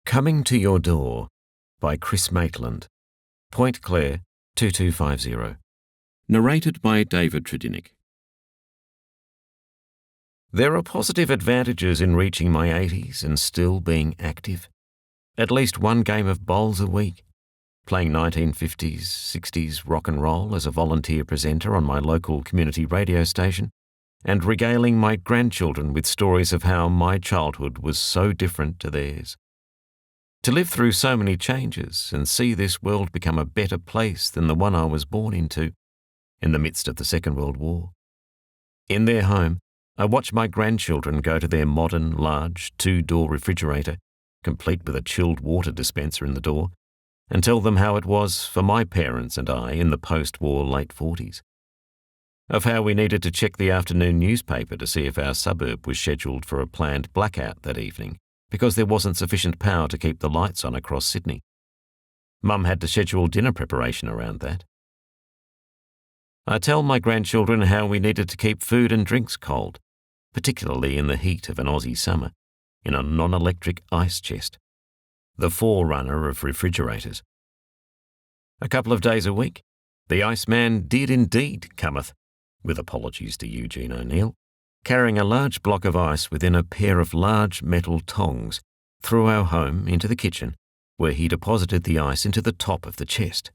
Coming to Your Door by Chris Maitland. Point Clare, 2250. Narrated by David Tredinnick. There are positive advantages in reaching my 80s and still being active. At least one game of bowls a week. Playing 1950s, 60s rock and roll as a volunteer presenter on my local community radio station, and regaling my grandchildren with stories of how my childhood was so different to theirs. To live through so many changes and see this world become a better place than the one I was born into, in the midst of the Second World War. In their home, I watch my grandchildren go to their modern, large, two-door refrigerator, complete with a chilled water dispenser in the door, and tell them how it was for my parents and I in the post-war late 40s. Of how we needed to check the afternoon newspaper to see if our suburb was scheduled for a planned blackout that evening, because there wasn't sufficient power to keep the lights on across Sydney. Mum had to schedule dinner preparation around that. I tell my grandchildren how we needed to keep food and drinks cold, particularly in the heat of an Aussie summer, in a non-electric ice chest, the forerunner of refrigerators. A couple of days a week, the Iceman did indeed cometh, with apologies to Eugene O'Neill, carrying a large block of ice within a pair of large metal tongs through our home into the kitchen, where he deposited the ice into the top of the chest.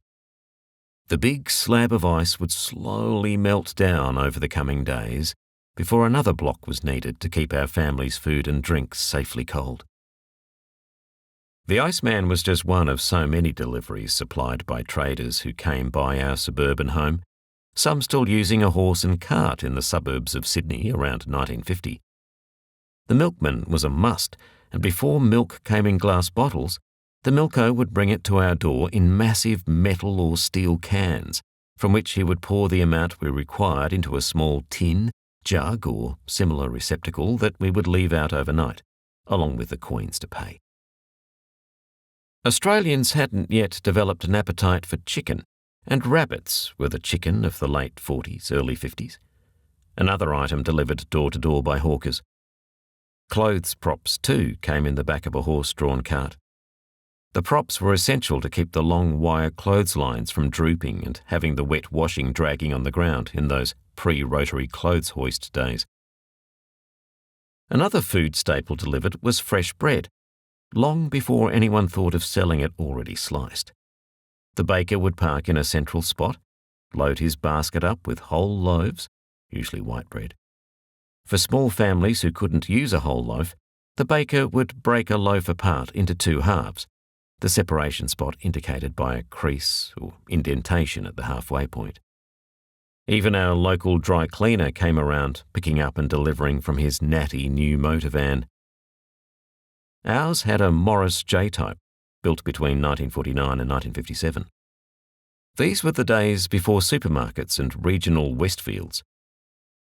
The big slab of ice would slowly melt down over the coming days before another block was needed to keep our family's food and drinks safely cold. The Iceman was just one of so many deliveries supplied by traders who came by our suburban home, some still using a horse and cart in the suburbs of Sydney around 1950. The milkman was a must, and before milk came in glass bottles, the milker would bring it to our door in massive metal or steel cans, from which he would pour the amount we required into a small tin, jug or similar receptacle that we would leave out overnight, along with the coins to pay. Australians hadn't yet developed an appetite for chicken, and rabbits were the chicken of the late 40s, early 50s. Another item delivered door to door by hawkers. Clothes props, too, came in the back of a horse-drawn cart. The props were essential to keep the long wire clotheslines from drooping and having the wet washing dragging on the ground in those pre-rotary clothes hoist days. Another food staple delivered was fresh bread, long before anyone thought of selling it already sliced. The baker would park in a central spot, load his basket up with whole loaves, usually white bread. For small families who couldn't use a whole loaf, the baker would break a loaf apart into two halves, the separation spot indicated by a crease or indentation at the halfway point. Even our local dry cleaner came around, picking up and delivering from his natty new motor van. Ours had a Morris J-type, built between 1949 and 1957. These were the days before supermarkets and regional Westfields.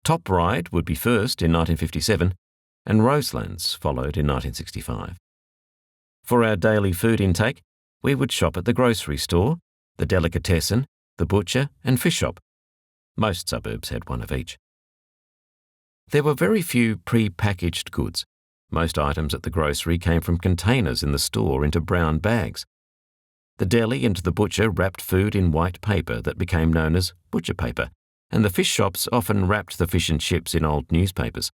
Top Ride would be first in 1957, and Roselands followed in 1965. For our daily food intake, we would shop at the grocery store, the delicatessen, the butcher, and fish shop. Most suburbs had one of each. There were very few pre-packaged goods. Most items at the grocery came from containers in the store into brown bags. The deli and the butcher wrapped food in white paper that became known as butcher paper, and the fish shops often wrapped the fish and chips in old newspapers.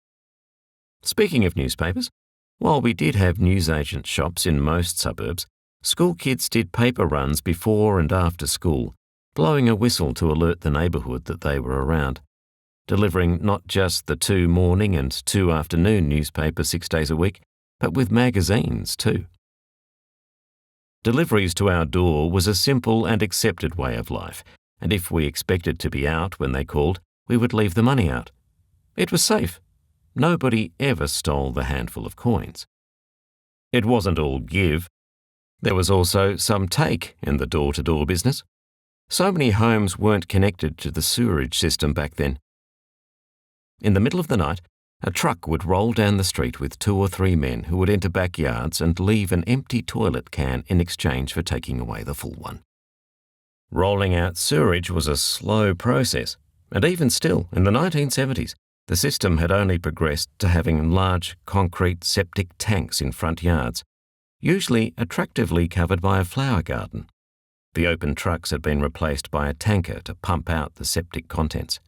Speaking of newspapers, while we did have newsagent shops in most suburbs, school kids did paper runs before and after school, blowing a whistle to alert the neighbourhood that they were around, delivering not just the 2 morning and 2 afternoon newspapers 6 days a week, but with magazines too. Deliveries to our door was a simple and accepted way of life, and if we expected to be out when they called, we would leave the money out. It was safe. Nobody ever stole the handful of coins. It wasn't all give. There was also some take in the door-to-door business. So many homes weren't connected to the sewerage system back then. In the middle of the night, a truck would roll down the street with 2 or 3 men who would enter backyards and leave an empty toilet can in exchange for taking away the full one. Rolling out sewerage was a slow process, and even still, in the 1970s, the system had only progressed to having large concrete septic tanks in front yards, usually attractively covered by a flower garden. The open trucks had been replaced by a tanker to pump out the septic contents.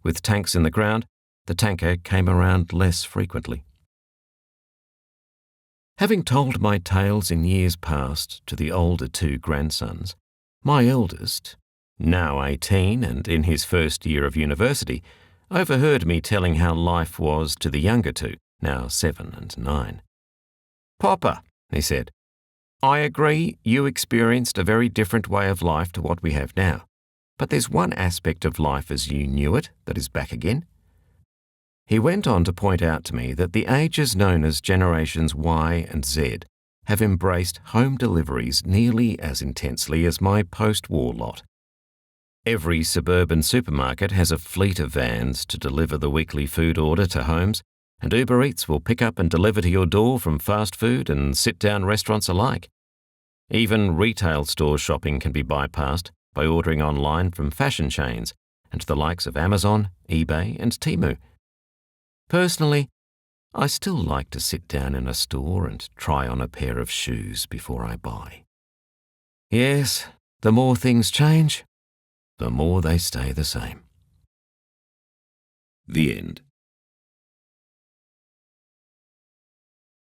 With tanks in the ground, the tanker came around less frequently. Having told my tales in years past to the older two grandsons, my eldest, now 18 and in his first year of university, overheard me telling how life was to the younger two, now 7 and 9. "Papa," he said, "I agree you experienced a very different way of life to what we have now, but there's one aspect of life as you knew it that is back again." He went on to point out to me that the ages known as generations Y and Z have embraced home deliveries nearly as intensely as my post-war lot. Every suburban supermarket has a fleet of vans to deliver the weekly food order to homes, and Uber Eats will pick up and deliver to your door from fast food and sit-down restaurants alike. Even retail store shopping can be bypassed by ordering online from fashion chains and the likes of Amazon, eBay and Temu. Personally, I still like to sit down in a store and try on a pair of shoes before I buy. Yes, the more things change, the more they stay the same. The end.